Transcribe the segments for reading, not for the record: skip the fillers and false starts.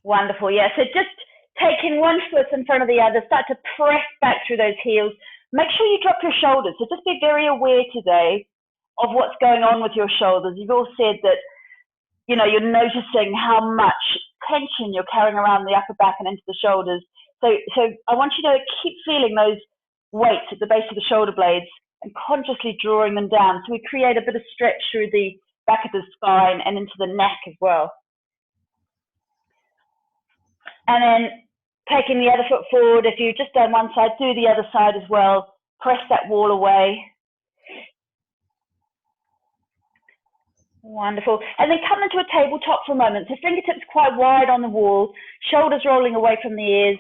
Wonderful. Yeah. So just taking one foot in front of the other, start to press back through those heels. Make sure you drop your shoulders. So just be very aware today of what's going on with your shoulders. You've all said that, you know, you're noticing how much tension you're carrying around the upper back and into the shoulders. So I want you to keep feeling those weights at the base of the shoulder blades and consciously drawing them down. So we create a bit of stretch through the back of the spine and into the neck as well. And then taking the other foot forward. If you've just done one side, do the other side as well. Press that wall away. Wonderful. And then come into a tabletop for a moment. So fingertips quite wide on the wall, shoulders rolling away from the ears.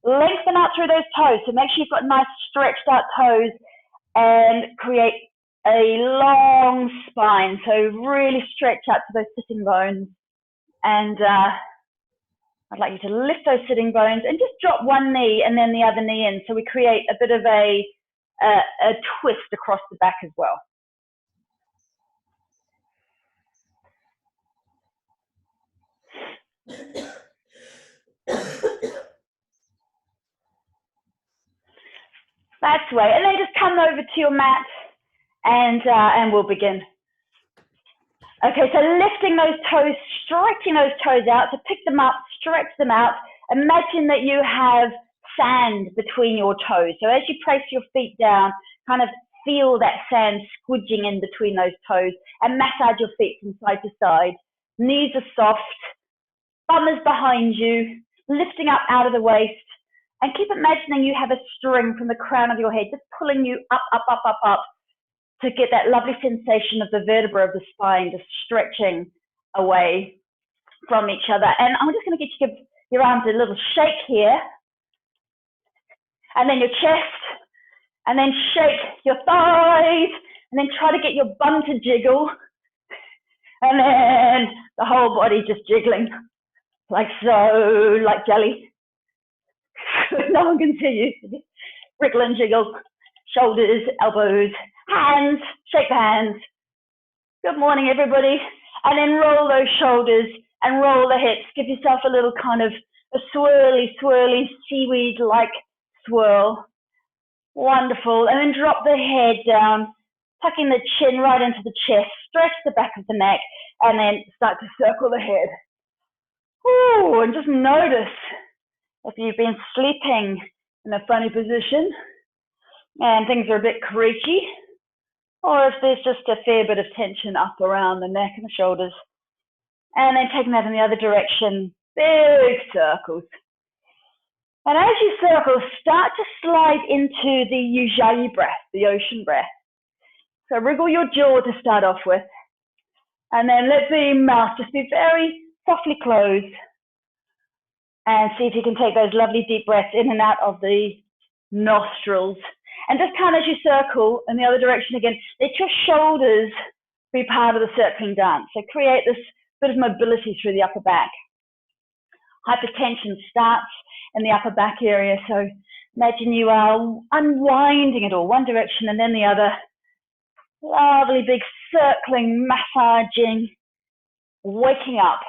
Lengthen out through those toes. So make sure you've got nice stretched out toes and create a long spine. So really stretch out to those sitting bones. And I'd like you to lift those sitting bones and just drop one knee and then the other knee in. So we create a bit of a twist across the back as well. That's the way. And then just come over to your mat and we'll begin. Okay, so lifting those toes, stretching those toes out, to pick them up, stretch them out. Imagine that you have sand between your toes. So as you place your feet down, kind of feel that sand squidging in between those toes and massage your feet from side to side. Knees are soft, bum is behind you, lifting up out of the waist. And keep imagining you have a string from the crown of your head, just pulling you up, up, up, up, up, to get that lovely sensation of the vertebra of the spine just stretching away from each other. And I'm just going to get you to give your arms a little shake here. And then your chest. And then shake your thighs. And then try to get your bum to jiggle. And then the whole body just jiggling. Like so, like jelly. No one can see you. Wriggle and jiggle. Shoulders, elbows, hands, shake the hands. Good morning, everybody. And then roll those shoulders and roll the hips. Give yourself a little kind of a swirly, swirly, seaweed-like swirl. Wonderful. And then drop the head down, tucking the chin right into the chest, stretch the back of the neck, and then start to circle the head. Ooh, and just notice if you've been sleeping in a funny position and things are a bit creaky, or if there's just a fair bit of tension up around the neck and the shoulders. And then taking that in the other direction, big circles. And as you circle, start to slide into the Ujjayi breath, the ocean breath. So wriggle your jaw to start off with. And then let the mouth just be very softly closed. And see if you can take those lovely deep breaths in and out of the nostrils. And just kind of as you circle in the other direction again, let your shoulders be part of the circling dance. So create this bit of mobility through the upper back. Hypertension starts in the upper back area. So imagine you are unwinding it all, one direction and then the other. Lovely big circling, massaging, waking up.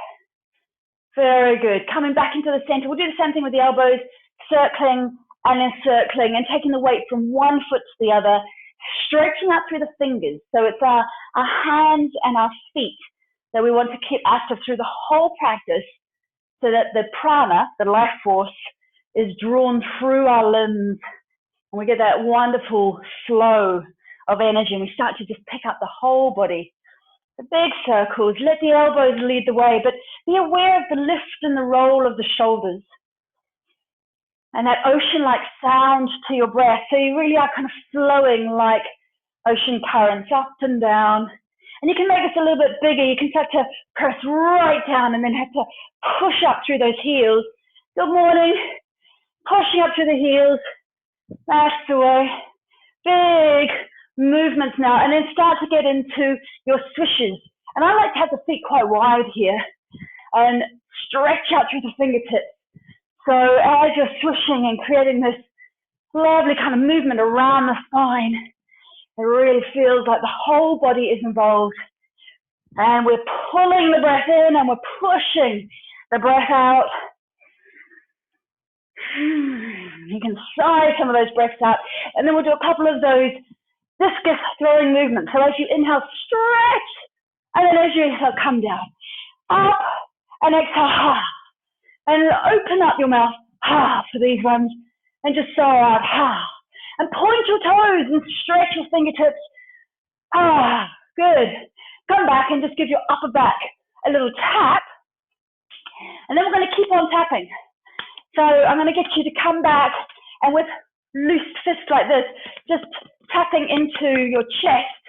Very good. Coming back into the center. We'll do the same thing with the elbows, circling and then circling and taking the weight from one foot to the other, stretching out through the fingers. So it's our hands and our feet that we want to keep active through the whole practice so that the prana, the life force, is drawn through our limbs. And we get that wonderful flow of energy and we start to just pick up the whole body. The big circles, let the elbows lead the way, but be aware of the lift and the roll of the shoulders. And that ocean-like sound to your breath. So you really are kind of flowing like ocean currents up and down. And you can make this a little bit bigger. You can start to press right down and then have to push up through those heels. Good morning. Pushing up through the heels. That's the way. Big movements now. And then start to get into your swishes. And I like to have the feet quite wide here. And stretch out through the fingertips. So as you're swishing and creating this lovely kind of movement around the spine, it really feels like the whole body is involved. And we're pulling the breath in and we're pushing the breath out. You can sigh some of those breaths out, and then we'll do a couple of those discus throwing movements. So as you inhale, stretch, and then as you exhale, come down. Up, and exhale, and open up your mouth for these ones, and just sigh out, and point your toes and stretch your fingertips. Good. Come back and just give your upper back a little tap, and then we're going to keep on tapping. So I'm going to get you to come back, and with loose fists like this, just tapping into your chest,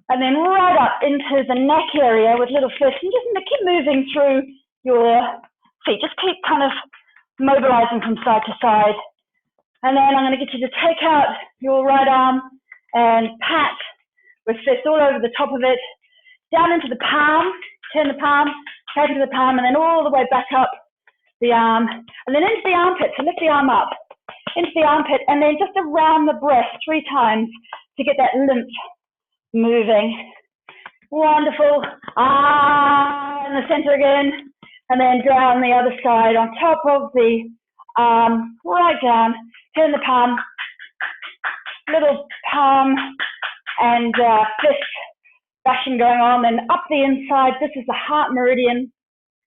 and then right up into the neck area with little fists, and just keep moving through your feet. Just keep kind of mobilizing from side to side. And then I'm going to get you to take out your right arm and pat with fists all over the top of it, down into the palm, turn the palm, pat into the palm, and then all the way back up the arm, and then into the armpit. So lift the arm up, into the armpit, and then just around the breast 3 times to get that lymph moving. Wonderful. In the center again, and then down the other side on top of the arm, right down, turn the palm, little palm and fist bashing going on, then up the inside. This is the heart meridian,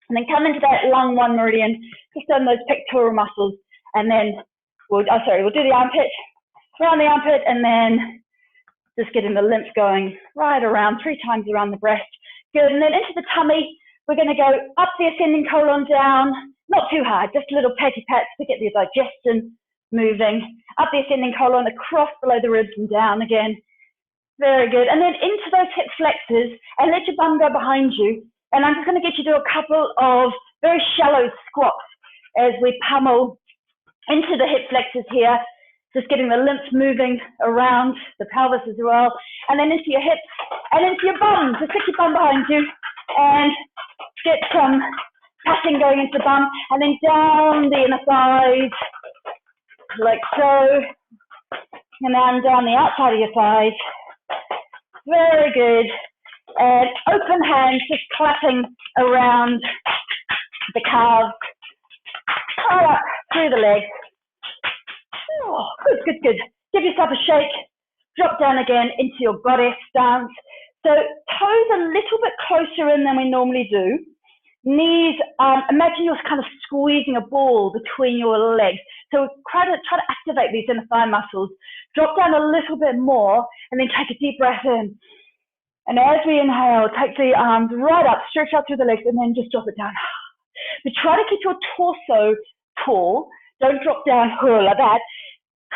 and then come into that lung 1 meridian, just on those pectoral muscles, and then we'll do the armpit, around the armpit, and then just getting the lymph going right around 3 times around the breast. Good, and then into the tummy. We're going to go up the ascending colon, down, not too hard, just little patty pats to get the digestion moving. Up the ascending colon, across below the ribs and down again. Very good. And then into those hip flexors, and let your bum go behind you. And I'm just going to get you to do a couple of very shallow squats as we pummel into the hip flexors here, just getting the lymph moving around the pelvis as well. And then into your hips and into your bum. So stick your bum behind you and get some patting going into the bum, and then down the inner thighs, like so, and then down the outside of your thighs. Very good. And open hands, just clapping around the calves, right up through the legs. Oh, good, good, good. Give yourself a shake. Drop down again into your goddess stance. So toes a little bit closer in than we normally do. Knees, imagine you're kind of squeezing a ball between your legs. So try to activate these inner thigh muscles. Drop down a little bit more, and then take a deep breath in. And as we inhale, take the arms right up, stretch out through the legs, and then just drop it down. But try to keep your torso tall. Don't drop down like that.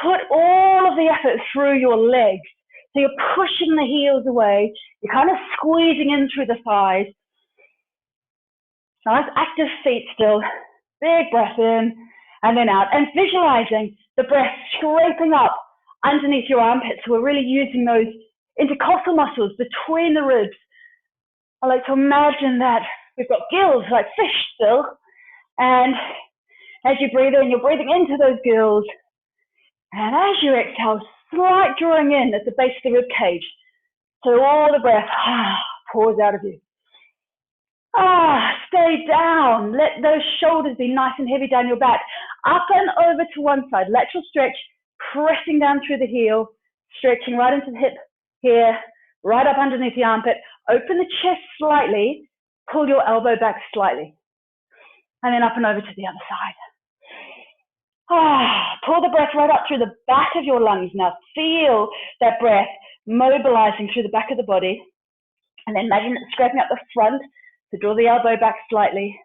Put all of the effort through your legs. So you're pushing the heels away. You're kind of squeezing in through the thighs. Nice active feet still. Big breath in and then out. And visualizing the breath scraping up underneath your armpits. So we're really using those intercostal muscles between the ribs. I like to imagine that we've got gills like fish still. And as you breathe in, you're breathing into those gills. And as you exhale, slight drawing in at the base of the rib cage. So all the breath pours out of you. Stay down. Let those shoulders be nice and heavy down your back. Up and over to one side. Lateral stretch, pressing down through the heel, stretching right into the hip here, right up underneath the armpit. Open the chest slightly, pull your elbow back slightly. And then up and over to the other side. Pull the breath right up through the back of your lungs. Now feel that breath mobilizing through the back of the body. And then imagine it scraping up the front. So draw the elbow back slightly.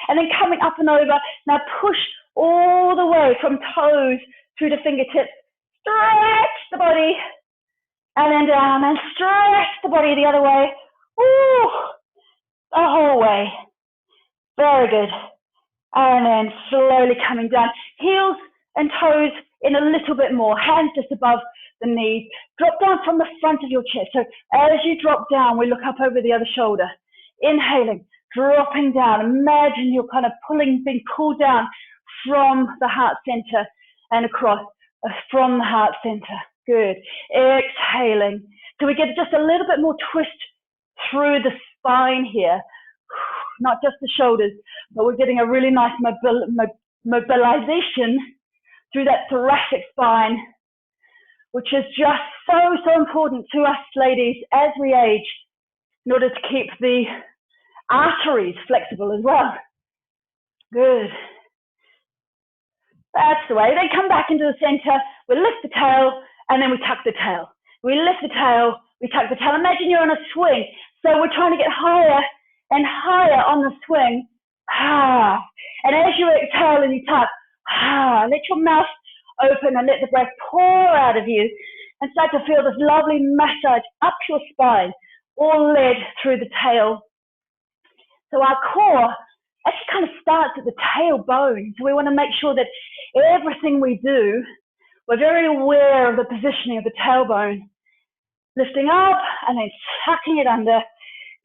And then coming up and over. Now push all the way from toes through to fingertips. Stretch the body. And then down and stretch the body the other way. Woo! The whole way. Very good. And then slowly coming down. Heels and toes in a little bit more. Hands just above the knees. Drop down from the front of your chest. So as you drop down, we look up over the other shoulder. Inhaling, dropping down. Imagine you're kind of being pulled down from the heart center and across from the heart center. Good. Exhaling. So we get just a little bit more twist through the spine here. not just the shoulders, but we're getting a really nice mobilization through that thoracic spine, which is just so, so important to us ladies as we age in order to keep the arteries flexible as well. Good. That's the way. Then come back into the center. We lift the tail, and then we tuck the tail. We lift the tail, we tuck the tail. Imagine you're on a swing. So we're trying to get higher and higher on the swing. Ah. And as you exhale and you tuck, let your mouth open and let the breath pour out of you and start to feel this lovely massage up your spine, all led through the tail. So our core actually kind of starts at the tailbone. So we want to make sure that everything we do, we're very aware of the positioning of the tailbone. Lifting up and then tucking it under.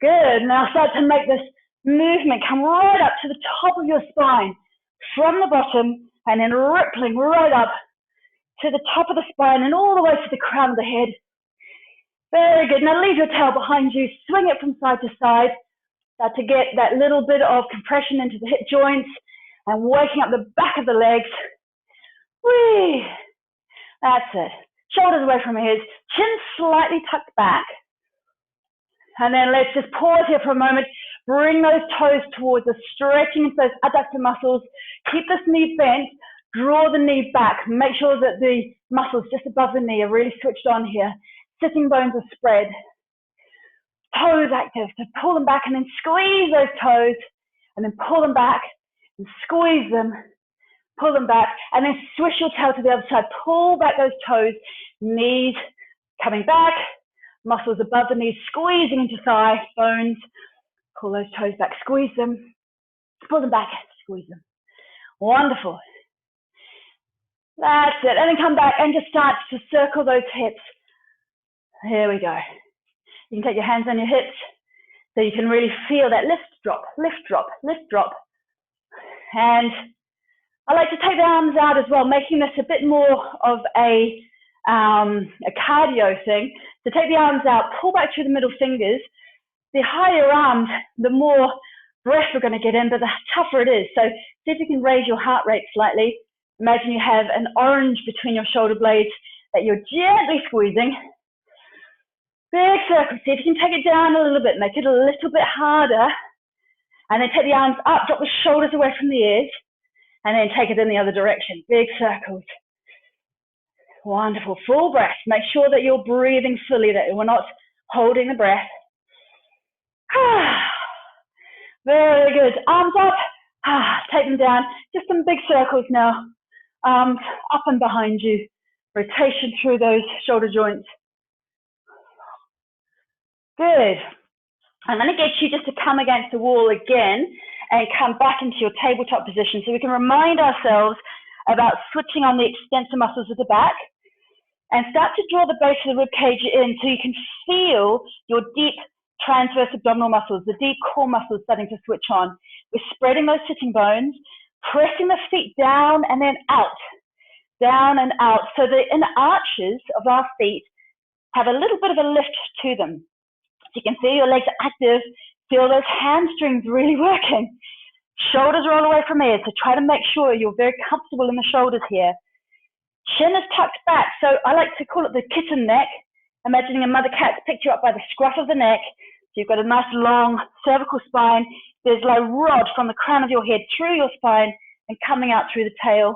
Good. Now start to make this movement come right up to the top of your spine from the bottom and then rippling right up to the top of the spine and all the way to the crown of the head. Very good. Now leave your tail behind you. Swing it from side to side. Start to get that little bit of compression into the hip joints and waking up the back of the legs. Whee! That's it. Shoulders away from ears. Chin slightly tucked back. And then let's just pause here for a moment. Bring those toes towards us, stretching into those adductor muscles. Keep this knee bent. Draw the knee back. Make sure that the muscles just above the knee are really switched on here. Sitting bones are spread. Toes active. So pull them back and then squeeze those toes. And then pull them back and squeeze them. Pull them back and then swish your tail to the other side. Pull back those toes. Knees coming back. Muscles above the knees squeezing into thigh bones. Pull those toes back. Squeeze them. Pull them back. Squeeze them. Wonderful. That's it. And then come back and just start to circle those hips. Here we go. You can take your hands on your hips so you can really feel that lift, drop, lift, drop, lift, drop. And I like to take the arms out as well, making this a bit more of a cardio thing. So take the arms out, pull back through the middle fingers. The higher your arms, the more breath we're going to get in, but the tougher it is. So see if you can raise your heart rate slightly. Imagine you have an orange between your shoulder blades that you're gently squeezing. Big circle. See if you can take it down a little bit, make it a little bit harder. And then take the arms up, drop the shoulders away from the ears, and then take it in the other direction. Big circles. Wonderful. Full breath. Make sure that you're breathing fully, that we're not holding the breath. Very good. Arms up. Take them down. Just some big circles now. Arms up and behind you. Rotation through those shoulder joints. Good. I'm going to get you just to come against the wall again and come back into your tabletop position so we can remind ourselves about switching on the extensor muscles of the back and start to draw the base of the rib cage in so you can feel your deep transverse abdominal muscles, the deep core muscles starting to switch on. We're spreading those sitting bones, pressing the feet down and then out, down and out. So the inner arches of our feet have a little bit of a lift to them. So you can feel your legs are active, feel those hamstrings really working. Shoulders roll away from ears, so try to make sure you're very comfortable in the shoulders here. Chin is tucked back, so I like to call it the kitten neck. Imagining a mother cat picked you up by the scruff of the neck. So you've got a nice long cervical spine. There's a rod from the crown of your head through your spine and coming out through the tail.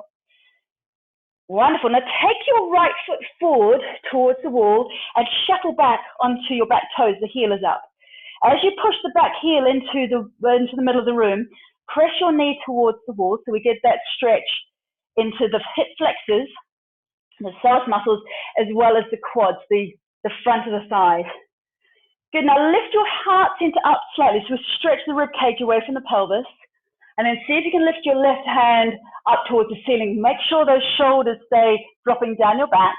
Wonderful. Now take your right foot forward towards the wall and shuffle back onto your back toes, the heel is up. As you push the back heel into the middle of the room, press your knee towards the wall so we get that stretch into the hip flexors, the psoas muscles, as well as the quads, the front of the thighs. Good. Now lift your heart center up slightly so we stretch the rib cage away from the pelvis. And then see if you can lift your left hand up towards the ceiling. Make sure those shoulders stay dropping down your back.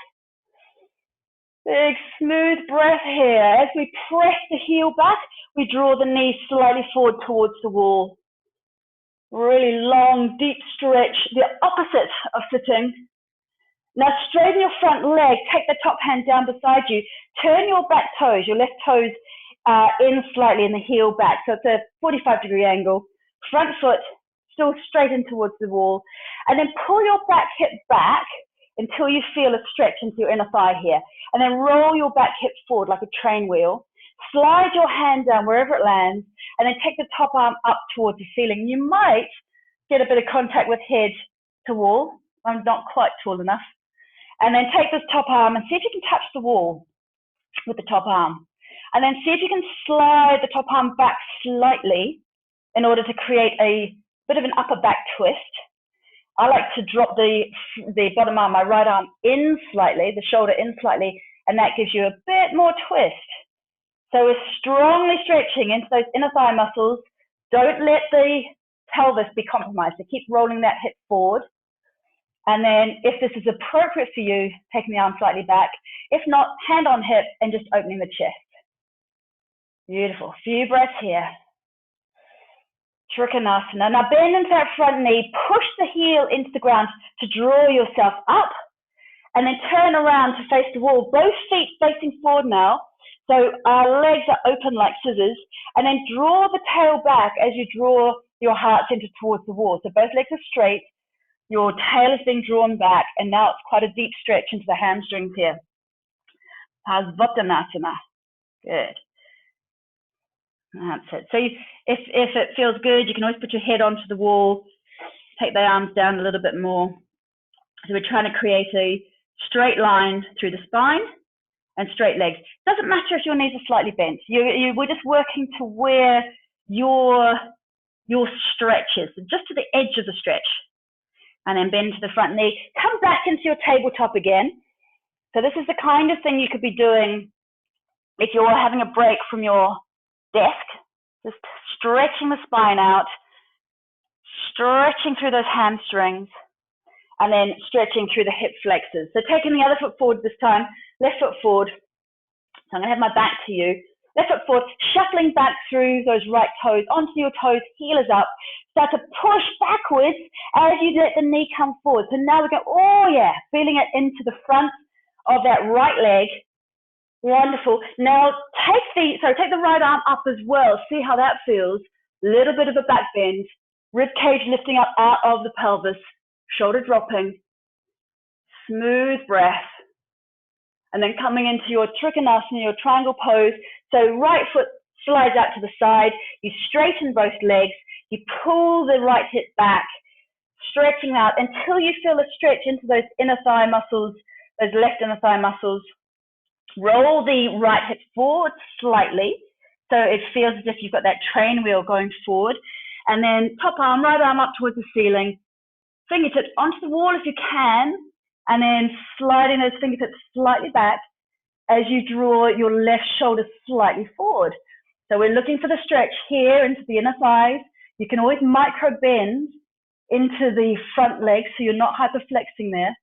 Big smooth breath here. As we press the heel back, we draw the knee slightly forward towards the wall. Really long, deep stretch, the opposite of sitting. Now straighten your front leg, take the top hand down beside you. Turn your back toes, your left toes in slightly and the heel back. So it's a 45-degree angle. Front foot still straight in towards the wall. And then pull your back hip back until you feel a stretch into your inner thigh here. And then roll your back hip forward like a train wheel. Slide your hand down wherever it lands, and then take the top arm up towards the ceiling. You might get a bit of contact with head to wall. I'm not quite tall enough. And then take this top arm and see if you can touch the wall with the top arm. And then see if you can slide the top arm back slightly in order to create a bit of an upper back twist. I like to drop the bottom arm, my right arm, in slightly, the shoulder in slightly, and that gives you a bit more twist. So we're strongly stretching into those inner thigh muscles. Don't let the pelvis be compromised. So keep rolling that hip forward. And then if this is appropriate for you, taking the arm slightly back. If not, hand on hip and just opening the chest. Beautiful. Few breaths here. Trikonasana. Now bend into that front knee. Push the heel into the ground to draw yourself up. And then turn around to face the wall. Both feet facing forward now. So our legs are open like scissors. And then draw the tail back as you draw your heart center towards the wall. So both legs are straight. Your tail is being drawn back. And now it's quite a deep stretch into the hamstrings here. Parsvottanasana. Good. That's it. So if it feels good, you can always put your head onto the wall. Take the arms down a little bit more. So we're trying to create a straight line through the spine and straight legs. Doesn't matter if your knees are slightly bent. We're just working to where your stretch is, just to the edge of the stretch. And then bend to the front knee. Come back into your tabletop again. So this is the kind of thing you could be doing if you're having a break from your desk. Just stretching the spine out, stretching through those hamstrings, and then stretching through the hip flexors. So taking the other foot forward this time, left foot forward. So I'm going to have my back to you. Left foot forward, shuffling back through those right toes, onto your toes, heel is up. Start to push backwards as you let the knee come forward. So now we go, oh yeah, feeling it into the front of that right leg. Wonderful. Now take the right arm up as well. See how that feels. Little bit of a back bend. Rib cage lifting up out of the pelvis. Shoulder dropping. Smooth breath. And then coming into your Trikonasana, your triangle pose. So right foot slides out to the side. You straighten both legs. You pull the right hip back. Stretching out until you feel a stretch into those inner thigh muscles, those left inner thigh muscles. Roll the right hip forward slightly. So it feels as if you've got that train wheel going forward. And then top arm, right arm up towards the ceiling. Fingertips onto the wall if you can. And then sliding those fingertips slightly back as you draw your left shoulder slightly forward. So we're looking for the stretch here into the inner thighs. You can always micro bend into the front leg so you're not hyperflexing there.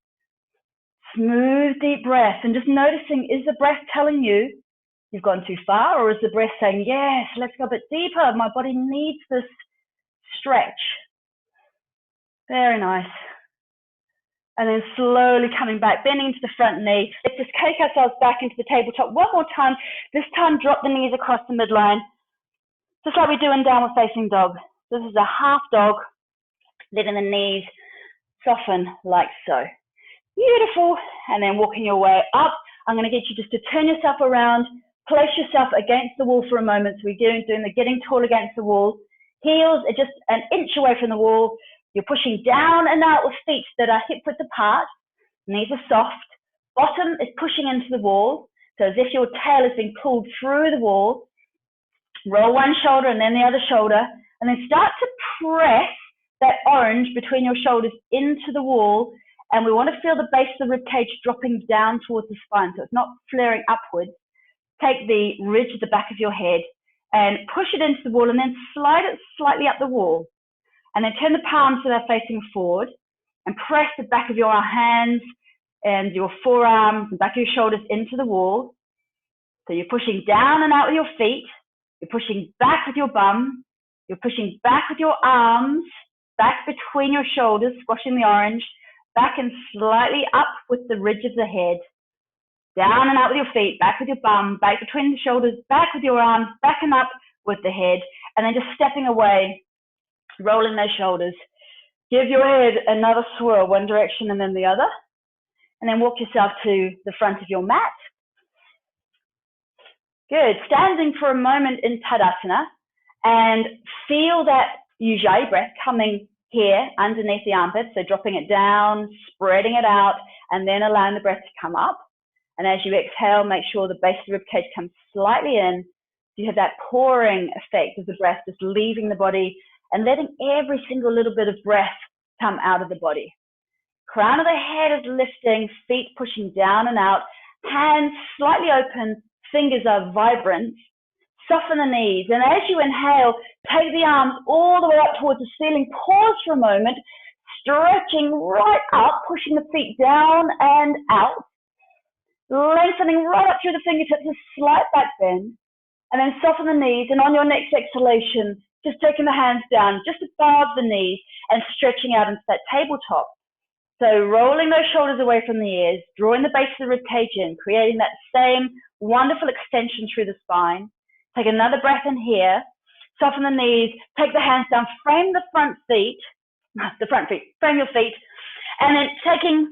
Smooth, deep breath, and just noticing, is the breath telling you you've gone too far, or is the breath saying, yes, let's go a bit deeper, my body needs this stretch. Very nice. And then slowly coming back, bending to the front knee. Let's just take ourselves back into the tabletop one more time. This time, drop the knees across the midline, just like we do in downward facing dog. This is a half dog, letting the knees soften like so. Beautiful. And then walking your way up. I'm going to get you just to turn yourself around, place yourself against the wall for a moment. So we're doing the getting tall against the wall. Heels are just an inch away from the wall. You're pushing down and out with feet that are hip width apart. Knees are soft. Bottom is pushing into the wall. So as if your tail is being pulled through the wall. Roll one shoulder and then the other shoulder. And then start to press that orange between your shoulders into the wall. And we want to feel the base of the rib cage dropping down towards the spine, so it's not flaring upwards. Take the ridge at the back of your head and push it into the wall and then slide it slightly up the wall. And then turn the palms so they're facing forward and press the back of your hands and your forearms and back of your shoulders into the wall. So you're pushing down and out with your feet. You're pushing back with your bum. You're pushing back with your arms, back between your shoulders, squashing the orange. Back and slightly up with the ridge of the head. Down and out with your feet, back with your bum, back between the shoulders, back with your arms, back and up with the head, and then just stepping away, rolling those shoulders. Give your head another swirl, one direction and then the other, and then walk yourself to the front of your mat. Good. Standing for a moment in Tadasana and feel that Ujjayi breath coming here underneath the armpit. So dropping it down, spreading it out, and then allowing the breath to come up. And as you exhale, make sure the base of the ribcage comes slightly in. You have that pouring effect of the breath just leaving the body and letting every single little bit of breath come out of the body. Crown of the head is lifting, feet pushing down and out, hands slightly open, fingers are vibrant. Soften the knees, and as you inhale, take the arms all the way up towards the ceiling. Pause for a moment, stretching right up, pushing the feet down and out, lengthening right up through the fingertips, a slight back bend, and then soften the knees. And on your next exhalation, just taking the hands down just above the knees and stretching out into that tabletop. So rolling those shoulders away from the ears, drawing the base of the ribcage in, creating that same wonderful extension through the spine. Take another breath in here, soften the knees, take the hands down, frame the front feet, frame your feet, and then taking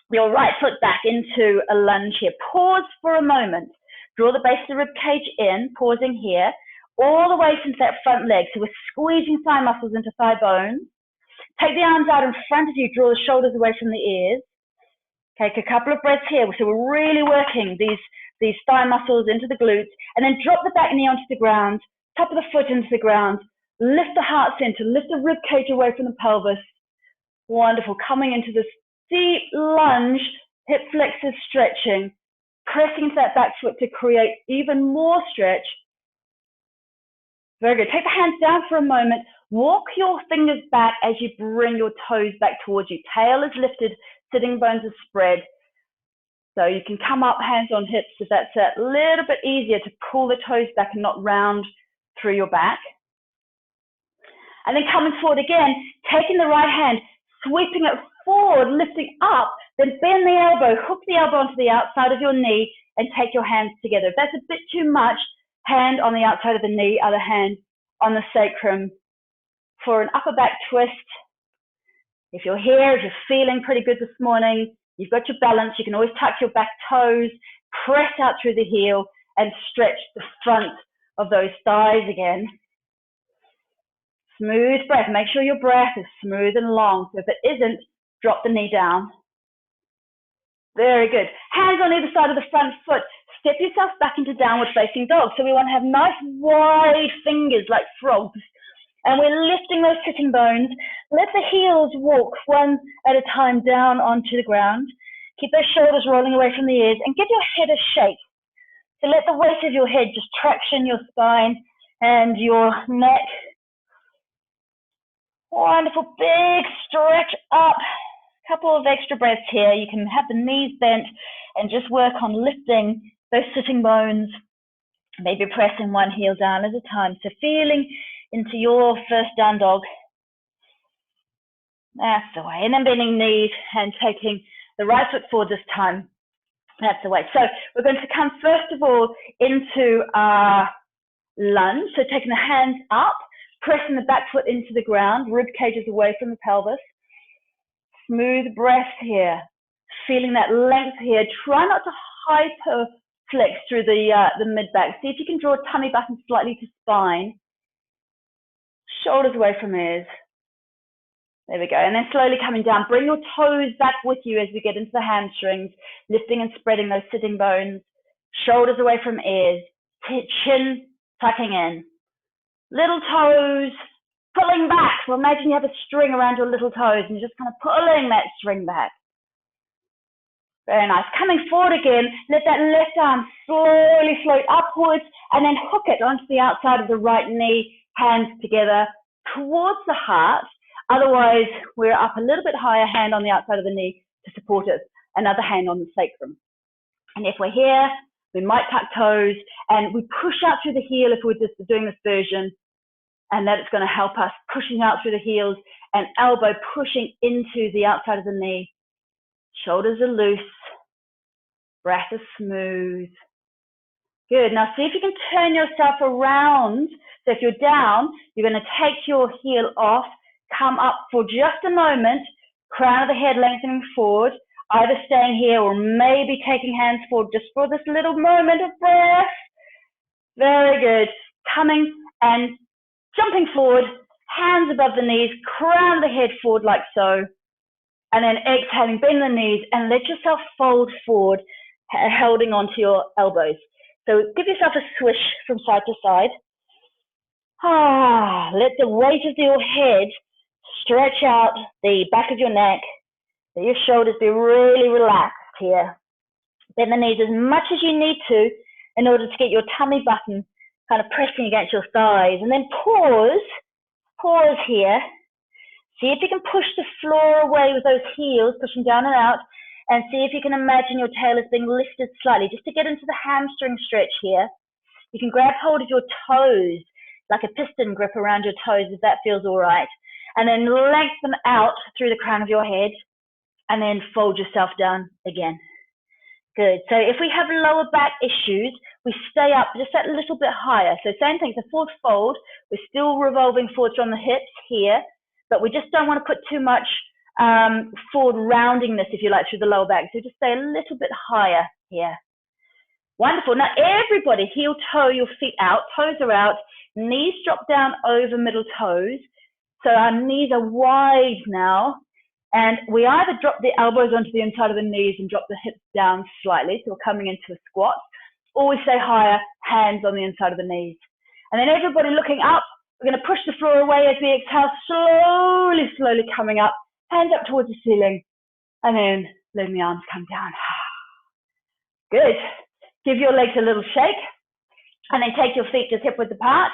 your right foot back into a lunge here. Pause for a moment, draw the base of the ribcage in, pausing here, all the way into that front leg. So we're squeezing thigh muscles into thigh bones. Take the arms out in front of you, draw the shoulders away from the ears. Take a couple of breaths here. So we're really working these thigh muscles into the glutes, and then drop the back knee onto the ground, top of the foot into the ground, lift the heart center, lift the rib cage away from the pelvis. Wonderful. Coming into this deep lunge, hip flexors stretching, pressing into that back foot to create even more stretch. Very good. Take the hands down for a moment. Walk your fingers back as you bring your toes back towards you. Tail is lifted, sitting bones are spread. So you can come up, hands on hips, if that's a little bit easier to pull the toes back and not round through your back. And then coming forward again, taking the right hand, sweeping it forward, lifting up, then bend the elbow, hook the elbow onto the outside of your knee and take your hands together. If that's a bit too much, hand on the outside of the knee, other hand on the sacrum for an upper back twist. If you're here, if you're feeling pretty good this morning, you've got your balance, you can always tuck your back toes, press out through the heel, and stretch the front of those thighs again. Smooth breath. Make sure your breath is smooth and long. So if it isn't, drop the knee down. Very good. Hands on either side of the front foot. Step yourself back into downward facing dog. So we want to have nice wide fingers like frogs. And we're lifting those sitting bones. Let the heels walk one at a time down onto the ground. Keep those shoulders rolling away from the ears and give your head a shake. So let the weight of your head just traction your spine and your neck. Wonderful, big stretch up. Couple of extra breaths here. You can have the knees bent and just work on lifting those sitting bones. Maybe pressing one heel down at a time. So feeling into your first down dog. That's the way. And then bending knees and taking the right foot forward this time. That's the way. So we're going to come first of all into our lunge. So taking the hands up, pressing the back foot into the ground, rib cages away from the pelvis. Smooth breath here. Feeling that length here. Try not to hyper flex through the mid-back. See if you can draw tummy button slightly to spine. Shoulders away from ears. There we go. And then slowly coming down. Bring your toes back with you as we get into the hamstrings, lifting and spreading those sitting bones. Shoulders away from ears. Chin tucking in. Little toes pulling back. So imagine you have a string around your little toes and you're just kind of pulling that string back. Very nice. Coming forward again, let that left arm slowly float upwards and then hook it onto the outside of the right knee, hands together towards the heart. Otherwise, we're up a little bit higher, hand on the outside of the knee to support us, another hand on the sacrum. And if we're here, we might tuck toes and we push out through the heel if we're just doing this version, and that is going to help us pushing out through the heels and elbow pushing into the outside of the knee. Shoulders are loose. Breath is smooth. Good. Now see if you can turn yourself around. So if you're down, you're going to take your heel off, come up for just a moment, crown of the head lengthening forward, either staying here or maybe taking hands forward just for this little moment of breath. Very good. Coming and jumping forward, hands above the knees, crown of the head forward like so. And then exhaling, bend the knees and let yourself fold forward, holding onto your elbows. So give yourself a swish from side to side. Let the weight of your head stretch out the back of your neck. Let your shoulders be really relaxed here. Bend the knees as much as you need to in order to get your tummy button kind of pressing against your thighs. And then pause here. See if you can push the floor away with those heels, pushing down and out. And see if you can imagine your tail is being lifted slightly, just to get into the hamstring stretch here. You can grab hold of your toes, like a piston grip around your toes, if that feels all right. And then lengthen out through the crown of your head, and then fold yourself down again. Good. So if we have lower back issues, we stay up just that little bit higher. So same thing, it's a forward fold. We're still revolving forward from the hips here, but we just don't want to put too much forward roundingness, if you like, through the lower back. So just stay a little bit higher here. Wonderful. Now everybody, heel toe your feet out, toes are out, knees drop down over middle toes. So our knees are wide now. And we either drop the elbows onto the inside of the knees and drop the hips down slightly, so we're coming into a squat, or we stay higher, hands on the inside of the knees. And then everybody looking up, we're going to push the floor away as we exhale, slowly coming up, hands up towards the ceiling, and then letting the arms come down. Good. Give your legs a little shake, and then take your feet just hip width apart.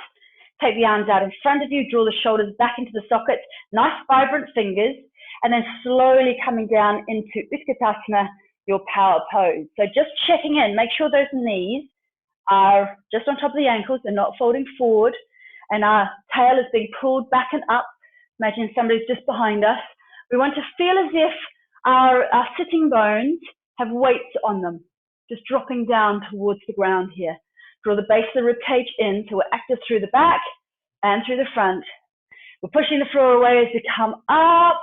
Take the arms out in front of you, draw the shoulders back into the sockets, nice vibrant fingers, and then slowly coming down into Utkatasana, your power pose. So just checking in, make sure those knees are just on top of the ankles, they're not folding forward, and our tail is being pulled back and up. Imagine somebody's just behind us. We want to feel as if our sitting bones have weights on them, just dropping down towards the ground here. Draw the base of the ribcage in, so we're active through the back and through the front. We're pushing the floor away as we come up.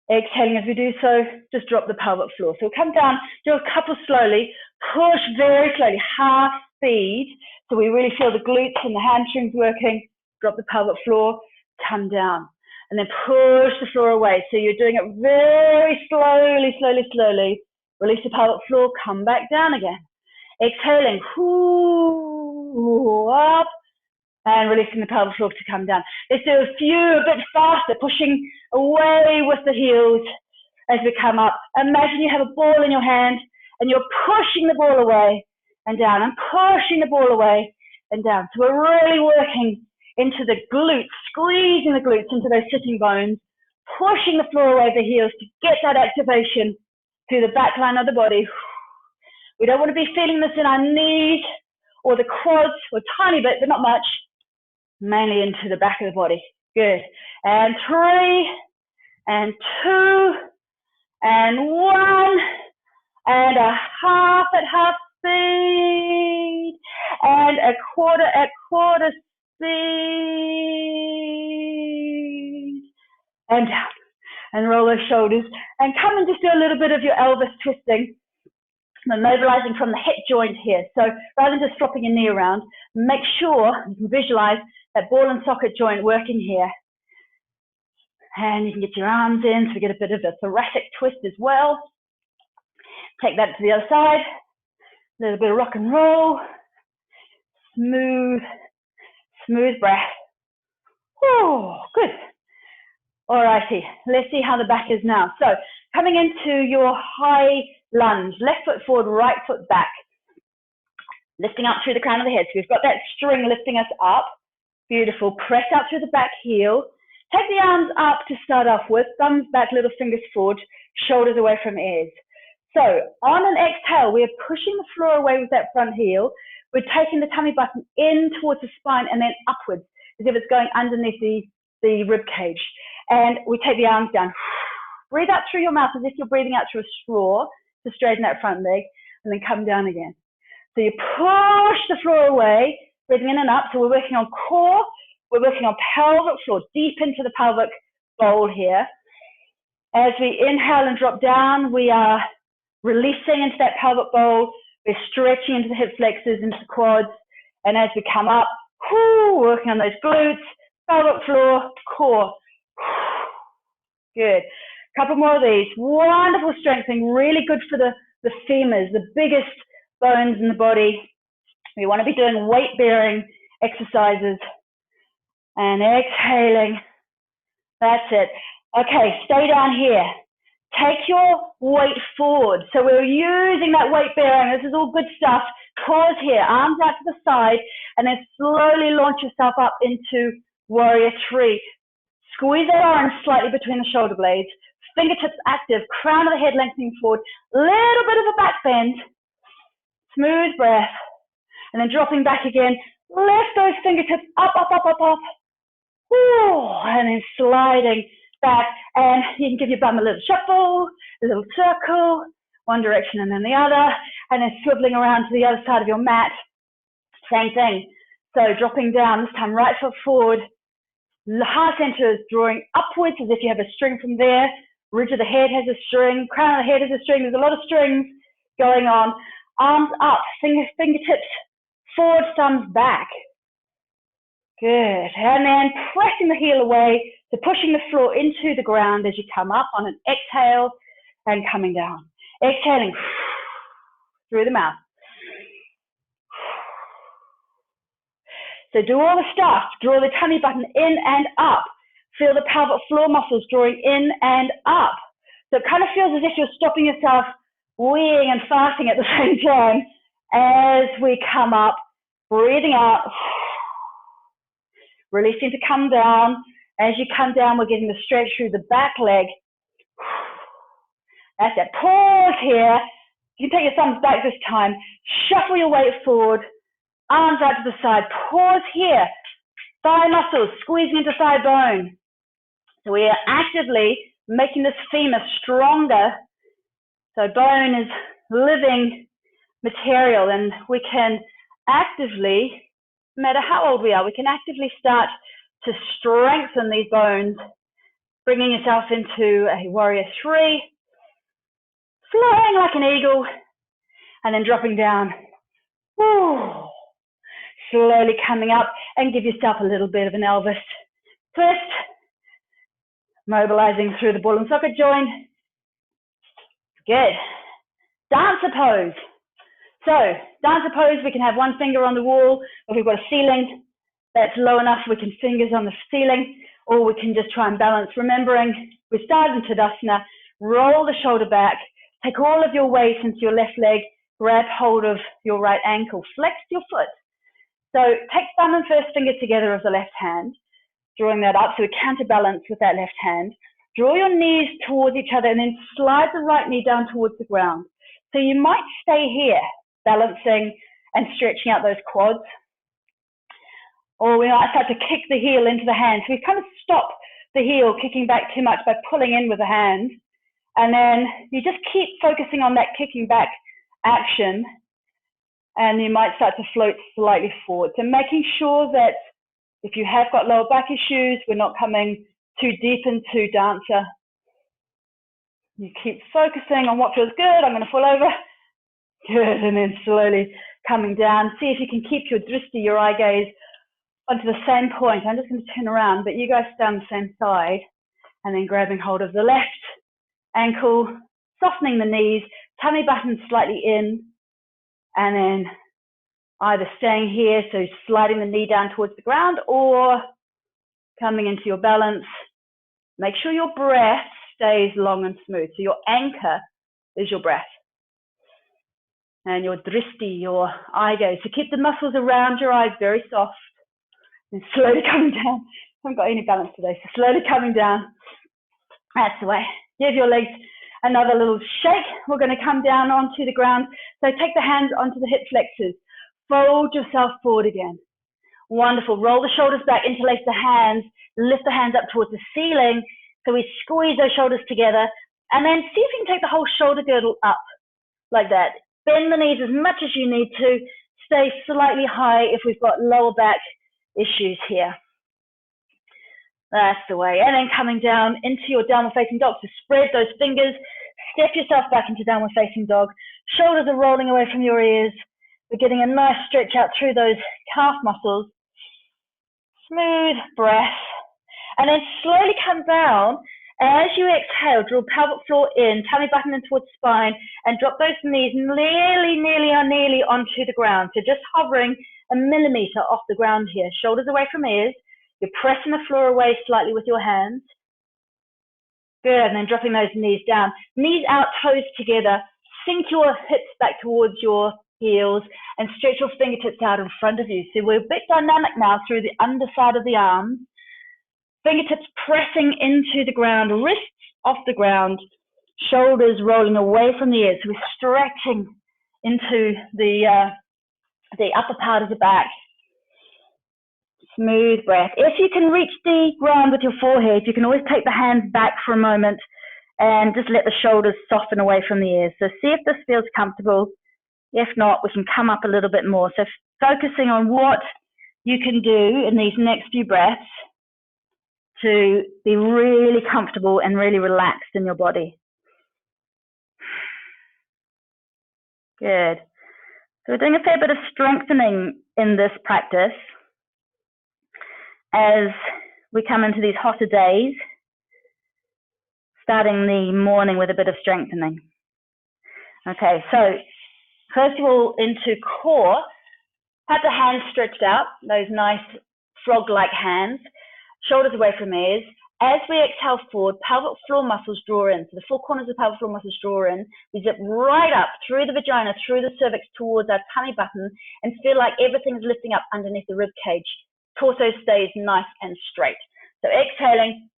Exhaling as we do so, just drop the pelvic floor. So we'll come down, do a couple slowly, push very slowly, half speed, so we really feel the glutes and the hamstrings working. Drop the pelvic floor, come down, and then push the floor away. So you're doing it very slowly. Release the pelvic floor, come back down again. Exhaling, up, and releasing the pelvic floor to come down. Let's do a few a bit faster, pushing away with the heels as we come up. Imagine you have a ball in your hand and you're pushing the ball away and down and pushing the ball away and down. So we're really working into the glutes, squeezing the glutes into those sitting bones, pushing the floor away with the heels to get that activation through the back line of the body. We don't want to be feeling this in our knees or the quads, or a tiny bit, but not much. Mainly into the back of the body. Good. And 3, and 2, and 1, and a half at half speed, and a quarter at quarter speed, and down. And roll those shoulders. And come and just do a little bit of your Elvis twisting. Mobilizing from the hip joint here. So rather than just flopping your knee around, make sure you can visualize that ball and socket joint working here. And you can get your arms in, so we get a bit of a thoracic twist as well. Take that to the other side. A little bit of rock and roll. Smooth breath. Oh, good. All righty, let's see how the back is now. So coming into your high lunge, left foot forward, right foot back. Lifting up through the crown of the head. So we've got that string lifting us up. Beautiful. Press out through the back heel. Take the arms up to start off with. Thumbs back, little fingers forward, shoulders away from ears. So on an exhale, we are pushing the floor away with that front heel. We're taking the tummy button in towards the spine and then upwards, as if it's going underneath the rib cage. And we take the arms down. Breathe out through your mouth as if you're breathing out through a straw to straighten that front leg. and then come down again. So you push the floor away, breathing in and up. So we're working on core, we're working on pelvic floor, deep into the pelvic bowl here. As we inhale and drop down, we are releasing into that pelvic bowl. We're stretching into the hip flexors, into the quads. And as we come up, working on those glutes, pelvic floor, core. Good. Couple more of these. Wonderful strengthening, really good for the femurs, the biggest bones in the body. We want to be doing weight-bearing exercises. And exhaling. That's it. Okay, stay down here. Take your weight forward. So we're using that weight bearing. This is all good stuff. Pause here, arms out to the side, and then slowly launch yourself up into warrior three. Squeeze that arm slightly between the shoulder blades. Fingertips active, crown of the head lengthening forward. Little bit of a back bend. Smooth breath. And then dropping back again. Lift those fingertips up, up, up, up, up. And then sliding back, and you can give your bum a little shuffle, a little circle, one direction and then the other, and then swiveling around to the other side of your mat. Same thing. So dropping down, this time right foot forward, heart center is drawing upwards as if you have a string from there. Ridge of the head has a string, crown of the head has a string. There's a lot of strings going on. Arms up, fingertips forward, thumbs back. Good. And then pressing the heel away, so pushing the floor into the ground as you come up on an exhale and coming down. Exhaling through the mouth. So do all the stuff. Draw the tummy button in and up. Feel the pelvic floor muscles drawing in and up. So it kind of feels as if you're stopping yourself weeing and farting at the same time as we come up, breathing out. Releasing to come down. As you come down, we're getting the stretch through the back leg. That's it. Pause here. You can take your thumbs back this time. Shuffle your weight forward. Arms out to the side. Pause here. Thigh muscles squeezing into thigh bone. So we are actively making this femur stronger. So bone is living material, and we can actively, no matter how old we are, we can actively start to strengthen these bones, bringing yourself into a warrior three, flying like an eagle, and then dropping down. Slowly coming up, and give yourself a little bit of an Elvis twist, mobilizing through the ball and socket joint. Good. Dancer pose. So, dancer pose, we can have one finger on the wall. If we've got a ceiling that's low enough, we can fingers on the ceiling, or we can just try and balance. Remembering, we start in Tadasana, roll the shoulder back, take all of your weight into your left leg, grab hold of your right ankle, flex your foot. So take thumb and first finger together of the left hand, drawing that up so we counterbalance with that left hand. Draw your knees towards each other and then slide the right knee down towards the ground. So you might stay here, balancing and stretching out those quads. Or we might start to kick the heel into the hand. So we kind of stop the heel kicking back too much by pulling in with the hand. And then you just keep focusing on that kicking back action. And you might start to float slightly forward. So making sure that if you have got lower back issues, we're not coming too deep into dancer. You keep focusing on what feels good. I'm going to fall over. Good. And then slowly coming down. See if you can keep your drishti, your eye gaze, onto the same point. I'm just going to turn around, but you guys stay on the same side. And then grabbing hold of the left ankle, softening the knees, tummy button slightly in. And then either staying here, so sliding the knee down towards the ground, or coming into your balance. Make sure your breath stays long and smooth. So your anchor is your breath. And your drishti, your eye gaze. So keep the muscles around your eyes very soft. And slowly coming down. I haven't got any balance today, so slowly coming down. That's the way. Give your legs another little shake. We're going to come down onto the ground. So take the hands onto the hip flexors. Fold yourself forward again. Wonderful. Roll the shoulders back, interlace the hands, lift the hands up towards the ceiling. So we squeeze those shoulders together, and then see if you can take the whole shoulder girdle up like that. Bend the knees as much as you need to. Stay slightly high if we've got lower back issues here. That's the way. And then coming down into your downward facing dog. So spread those fingers, step yourself back into downward facing dog. Shoulders are rolling away from your ears. We're getting a nice stretch out through those calf muscles. Smooth breath. And then slowly come down. As you exhale, draw pelvic floor in, tummy button in towards spine, and drop those knees nearly onto the ground. So just hovering a millimeter off the ground here. Shoulders away from ears. You're pressing the floor away slightly with your hands. Good, and then dropping those knees down. Knees out, toes together. Sink your hips back towards your heels and stretch your fingertips out in front of you. So we're a bit dynamic now through the underside of the arms. Fingertips pressing into the ground, wrists off the ground, shoulders rolling away from the ears. So we're stretching into the upper part of the back. Smooth breath. If you can reach the ground with your forehead, you can always take the hands back for a moment and just let the shoulders soften away from the ears. So see if this feels comfortable. If not, we can come up a little bit more. So focusing on what you can do in these next few breaths to be really comfortable and really relaxed in your body. Good. So we're doing a fair bit of strengthening in this practice as we come into these hotter days, starting the morning with a bit of strengthening. Okay, so first of all, into core, have the hands stretched out, those nice frog-like hands, shoulders away from ears. As we exhale forward, pelvic floor muscles draw in. So the four corners of the pelvic floor muscles draw in. We zip right up through the vagina, through the cervix, towards our tummy button, and feel like everything's lifting up underneath the rib cage. Torso stays nice and straight. So exhaling,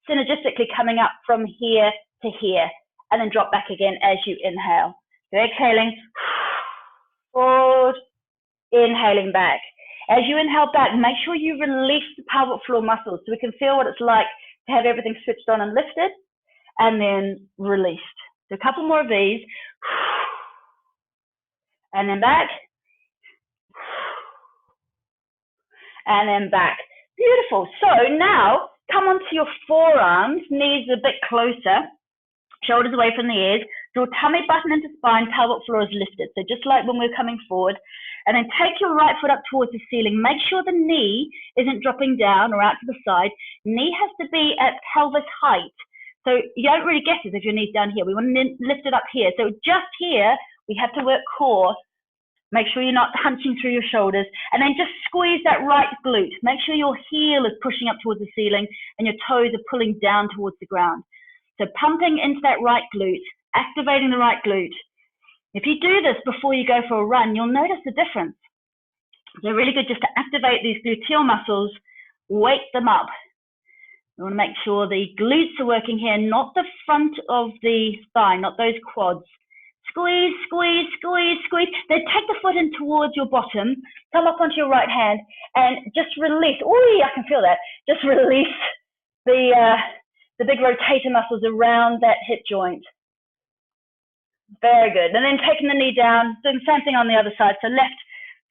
synergistically coming up from here to here, and then drop back again as you inhale. So exhaling, forward, inhaling back. As you inhale back, make sure you release the pelvic floor muscles so we can feel what it's like to have everything switched on and lifted, and then released. So a couple more of these. And then back. And then back. Beautiful. So now come onto your forearms, knees a bit closer, shoulders away from the ears. Draw tummy button into spine, pelvic floor is lifted. So just like when we're coming forward. And then take your right foot up towards the ceiling. Make sure the knee isn't dropping down or out to the side. Knee has to be at pelvis height. So you don't really get it if your knee's down here. We want to lift it up here. So just here, we have to work core. Make sure you're not hunching through your shoulders. And then just squeeze that right glute. Make sure your heel is pushing up towards the ceiling and your toes are pulling down towards the ground. So pumping into that right glute, activating the right glute. If you do this before you go for a run, you'll notice the difference. They're really good just to activate these gluteal muscles, wake them up. You want to make sure the glutes are working here, not the front of the thigh, not those quads. Squeeze, squeeze, squeeze, squeeze. Then take the foot in towards your bottom, come up onto your right hand, and just release. Oh, I can feel that. Just release the big rotator muscles around that hip joint. Very good. And then taking the knee down, doing the same thing on the other side. So left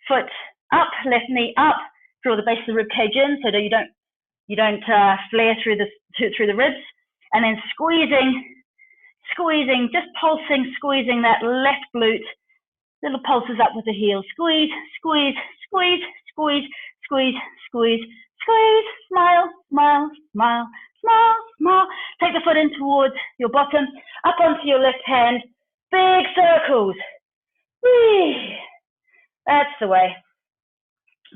foot up, left knee up, draw the base of the rib cage in so that you don't flare through the ribs. And then squeezing, just pulsing, squeezing that left glute. Little pulses up with the heel. Squeeze, squeeze, squeeze, squeeze, squeeze, squeeze, squeeze. Smile, smile, smile, smile, smile. Take the foot in towards your bottom, up onto your left hand. Big circles. Whee! That's the way.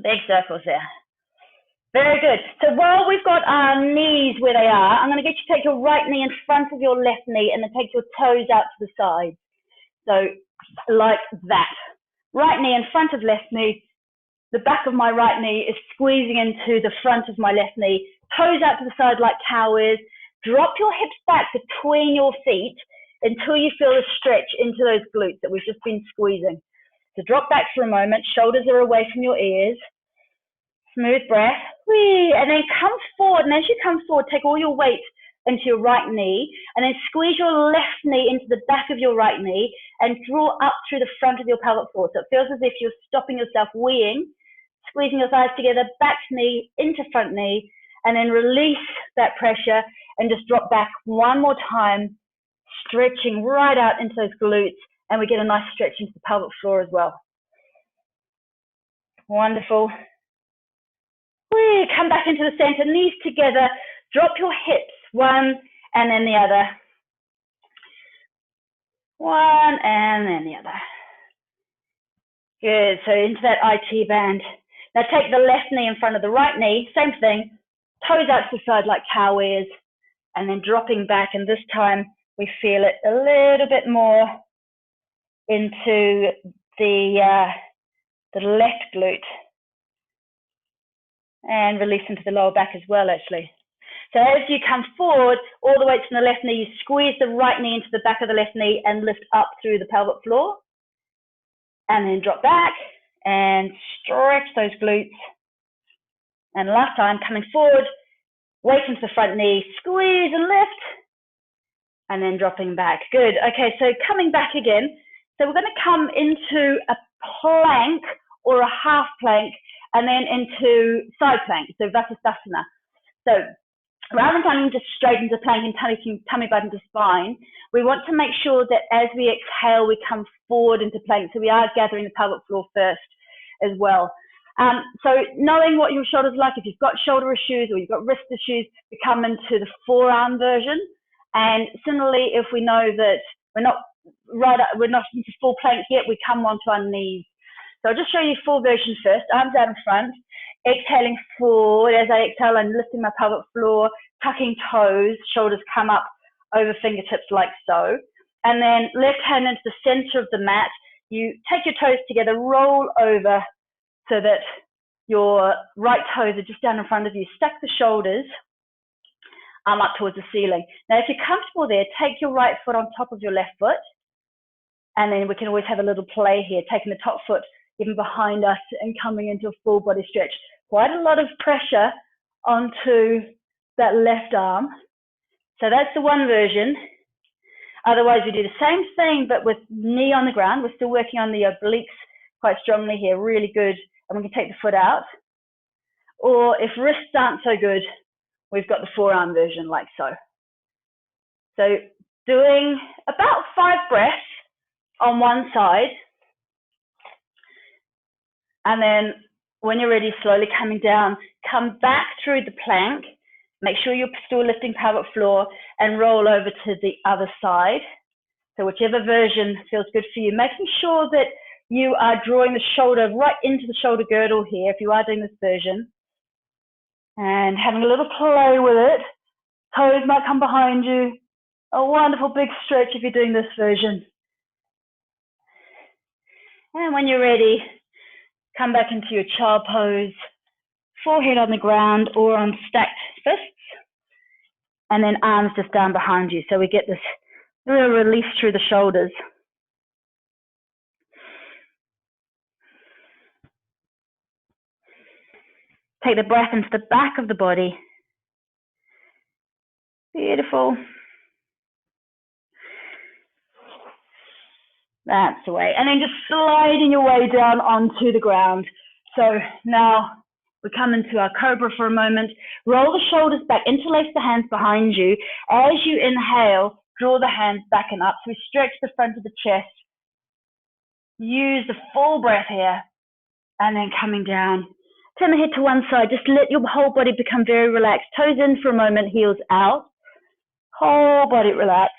Big circles there. Very good. So while we've got our knees where they are, I'm going to get you to take your right knee in front of your left knee and then take your toes out to the side. So like that. Right knee in front of left knee. The back of my right knee is squeezing into the front of my left knee. Toes out to the side like cow ears. Drop your hips back between your feet until you feel a stretch into those glutes that we've just been squeezing. So drop back for a moment, shoulders are away from your ears. Smooth breath, whee, and then come forward. And as you come forward, take all your weight into your right knee, and then squeeze your left knee into the back of your right knee and draw up through the front of your pelvic floor. So it feels as if you're stopping yourself weeing, squeezing your thighs together, back knee into front knee, and then release that pressure and just drop back one more time, stretching right out into those glutes, and we get a nice stretch into the pelvic floor as well. Wonderful. Come back into the center, knees together, drop your hips, one and then the other. One and then the other. Good, so into that IT band. Now take the left knee in front of the right knee, same thing, toes out to the side like cow ears, and then dropping back, and this time we feel it a little bit more into the left glute. And release into the lower back as well, actually. So as you come forward, all the way to the left knee, you squeeze the right knee into the back of the left knee and lift up through the pelvic floor. And then drop back and stretch those glutes. And last time, coming forward, weight into the front knee, squeeze and lift. And then dropping back. Good. Okay, so coming back again. So we're going to come into a plank or a half plank, and then into side plank, so Vasisthasana. So rather than coming just straight into plank and tummy button to spine, we want to make sure that as we exhale, we come forward into plank. So we are gathering the pelvic floor first as well. So knowing what your shoulders like, if you've got shoulder issues or you've got wrist issues, we come into the forearm version. And similarly, if we know that we're not into full plank yet, we come onto our knees. So I'll just show you full version first. Arms out in front, exhaling forward. As I exhale, I'm lifting my pelvic floor, tucking toes, shoulders come up over fingertips like so. And then left hand into the center of the mat. You take your toes together, roll over so that your right toes are just down in front of you. Stack the shoulders up towards the ceiling. Now, if you're comfortable there, take your right foot on top of your left foot. And then we can always have a little play here, taking the top foot even behind us and coming into a full body stretch. Quite a lot of pressure onto that left arm. So that's the one version. Otherwise, we do the same thing, but with knee on the ground. We're still working on the obliques quite strongly here, really good. And we can take the foot out. Or if wrists aren't so good, we've got the forearm version like so. So doing about 5 breaths on one side. And then when you're ready, slowly coming down, come back through the plank. Make sure you're still lifting pelvic floor and roll over to the other side. So whichever version feels good for you, making sure that you are drawing the shoulder right into the shoulder girdle here if you are doing this version. And having a little play with it. Toes might come behind you. A wonderful big stretch if you're doing this version. And when you're ready, come back into your child pose, forehead on the ground or on stacked fists, and then arms just down behind you. So we get this real release through the shoulders. Take the breath into the back of the body. Beautiful. That's the way. And then just sliding your way down onto the ground. So now we come into our cobra for a moment. Roll the shoulders back, interlace the hands behind you. As you inhale, draw the hands back and up. So we stretch the front of the chest. Use the full breath here. And then coming down. Turn the head to one side. Just let your whole body become very relaxed. Toes in for a moment, heels out. Whole body relaxed.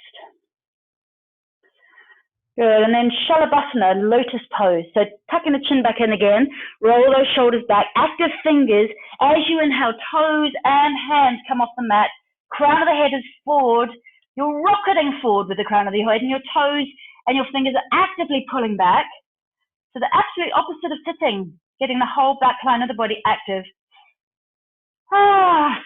Good, and then Shalabhasana, lotus pose. So tucking the chin back in again, roll those shoulders back, active fingers. As you inhale, toes and hands come off the mat. Crown of the head is forward. You're rocketing forward with the crown of the head, and your toes and your fingers are actively pulling back. So the absolute opposite of sitting, getting the whole back line of the body active.